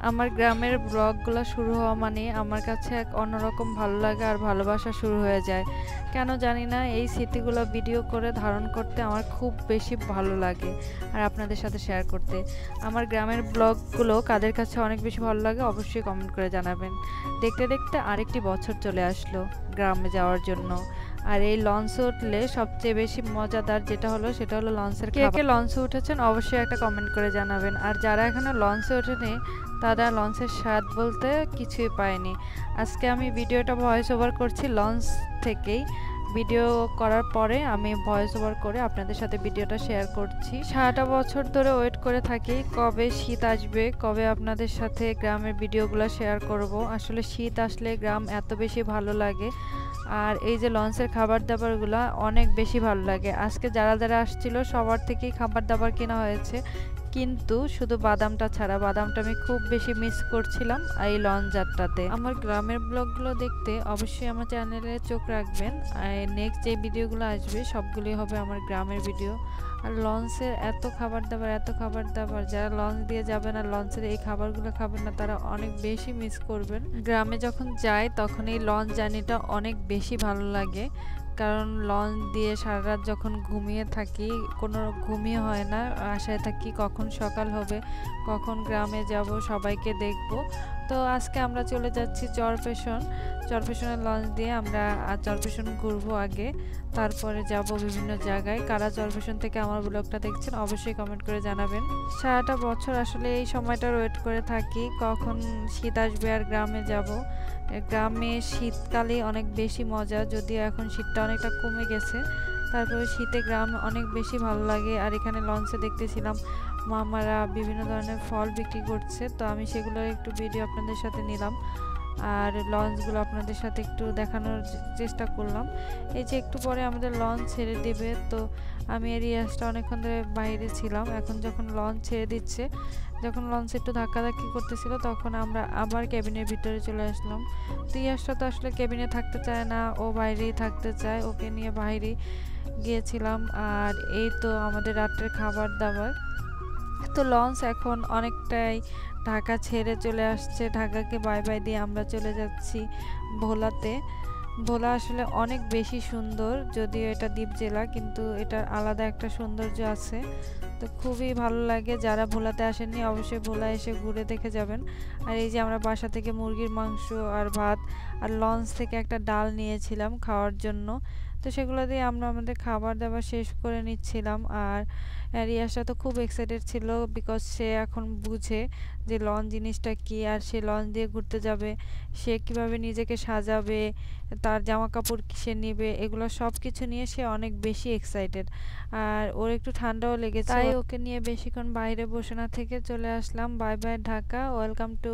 আমার গ্রামের ব্লগগুলো শুরু হওয়া মানে আমার কাছে এক অন্যরকম ভালো লাগে আর ভালোবাসা শুরু হয়ে যায়। কেন জানি না, এই স্মৃতিগুলো ভিডিও করে ধারণ করতে আমার খুব বেশি ভালো লাগে আর আপনাদের সাথে শেয়ার করতে। আমার গ্রামের ব্লগগুলো কাদের কাছে অনেক বেশি ভালো লাগে অবশ্যই কমেন্ট করে জানাবেন। দেখতে দেখতে আরেকটি বছর চলে আসলো গ্রামে যাওয়ার জন্য। আর এই লঞ্চে উঠলে সবচেয়ে বেশি মজাদার যেটা হলো সেটা হলো লঞ্চের খাবার। কে কে লঞ্চে উঠেছেন অবশ্যই একটা কমেন্ট করে জানাবেন। আর যারা এখনো লঞ্চে ওঠেনি তারা লঞ্চের স্বাদ বলতে কিছুই পায়নি। আজকে আমি ভিডিওটা ভয়েস ওভার করছি লঞ্চ থেকেই। ভিডিও করার পরে আমি ভয়েস ওভার করে আপনাদের সাথে ভিডিওটা শেয়ার করছি। সারাটা বছর ধরে ওয়েট করে থাকি কবে শীত আসবে, কবে আপনাদের সাথে গ্রামের ভিডিওগুলো শেয়ার করব। আসলে শীত আসলে গ্রাম এত বেশি ভালো লাগে। আর এই যে লঞ্চের খাবার দাবারগুলো অনেক বেশি ভালো লাগে। আজকে যারা যারা আসছিল সবার থেকেই খাবার দাবার কেনা হয়েছে, কিন্তু শুধু বাদামটা ছাড়া। বাদামটা আমি খুব বেশি মিস করছিলাম এই লঞ্চ যাত্রাতে। আমার গ্রামের ব্লগগুলো দেখতে অবশ্যই আমার চ্যানেলে চোখ রাখবেন। আর নেক্সট যে ভিডিওগুলো আসবে সবগুলোই হবে আমার গ্রামের ভিডিও। আর লঞ্চের এত খাবার দাবার যারা লঞ্চ দিয়ে যাবেন আর লঞ্চের এই খাবারগুলো খাবেন না তারা অনেক বেশি মিস করবেন। গ্রামে যখন যাই তখন এই লঞ্চ জার্নিটা অনেক বেশি ভালো লাগে, কারণ লঞ্চ দিয়ে সারা রাত যখন ঘুমিয়ে থাকি, কোনো ঘুমই হয় না, আশায় থাকি কখন সকাল হবে, কখন গ্রামে যাব, সবাইকে দেখব। তো আজকে আমরা চলে যাচ্ছি চরপেশনের লঞ্চ দিয়ে আমরা চরপেশন ঘুরবো আগে, তারপরে যাব বিভিন্ন জায়গায়। কারা চরপেশন থেকে আমার ব্লগটা দেখছেন অবশ্যই কমেন্ট করে জানাবেন। সারাটা বছর আসলে এই সময়টার ওয়েট করে থাকি কখন শীত আসবে আর গ্রামে যাব। গ্রামে শীতকালে অনেক বেশি মজা, যদিও এখন শীতটা অনেকটা কমে গেছে, তারপরে শীতে গ্রাম অনেক বেশি ভালো লাগে। আর এখানে লঞ্চে দেখতেছিলাম মামারা বিভিন্ন ধরনের ফল বিক্রি করছে, তো আমি সেগুলোর একটু ভিডিও আপনাদের সাথে নিলাম আর লঞ্চগুলো আপনাদের সাথে একটু দেখানোর চেষ্টা করলাম। এই যে একটু পরে আমাদের লঞ্চ ছেড়ে দেবে, তো আমি আর ইয়াসটা অনেকক্ষণ ধরে বাইরে ছিলাম। এখন যখন লঞ্চ ছেড়ে দিচ্ছে, যখন লঞ্চ একটু ধাক্কাধাক্কি করতেছিল তখন আমরা আবার কেবিনের ভিতরে চলে আসলাম। তো ইয়াসটা তো আসলে কেবিনে থাকতে চায় না, ও বাইরেই থাকতে চায়, ওকে নিয়ে বাইরে গিয়েছিলাম। আর এই তো আমাদের রাত্রের খাবার দাবার। তো লঞ্চ এখন অনেকটাই ঢাকা ছেড়ে চলে আসছে, ঢাকাকে বাই বাই দিয়ে আমরা চলে যাচ্ছি ভোলাতে। ভোলা আসলে অনেক বেশি সুন্দর, যদিও এটা দ্বীপ জেলা কিন্তু এটার আলাদা একটা সৌন্দর্য আছে। তো খুবই ভালো লাগে, যারা ভোলাতে আসেননি অবশ্যই ভোলা এসে ঘুরে দেখে যাবেন। আর এই যে আমরা বাসা থেকে মুরগির মাংস আর ভাত আর লঞ্চ থেকে একটা ডাল নিয়েছিলাম খাওয়ার জন্য, তো সেগুলো দিয়ে আমরা আমাদের খাবার দাবার শেষ করে নিচ্ছিলাম। আর রিয়াসা তো খুব এক্সাইটেড ছিল, বিকজ সে এখন বুঝে যে লঞ্চ জিনিসটা কি, আর সে লঞ্চ দিয়ে ঘুরতে যাবে, সে কিভাবে নিজেকে সাজাবে, তার জামা কাপড় সে নিবে, এগুলো সব কিছু নিয়ে সে অনেক বেশি এক্সাইটেড। আর ওর একটু ঠান্ডাও লেগেছে, তাই ওকে নিয়ে বেশিক্ষণ বাইরে বসে না থেকে চলে আসলাম। Bye bye Dhaka, welcome two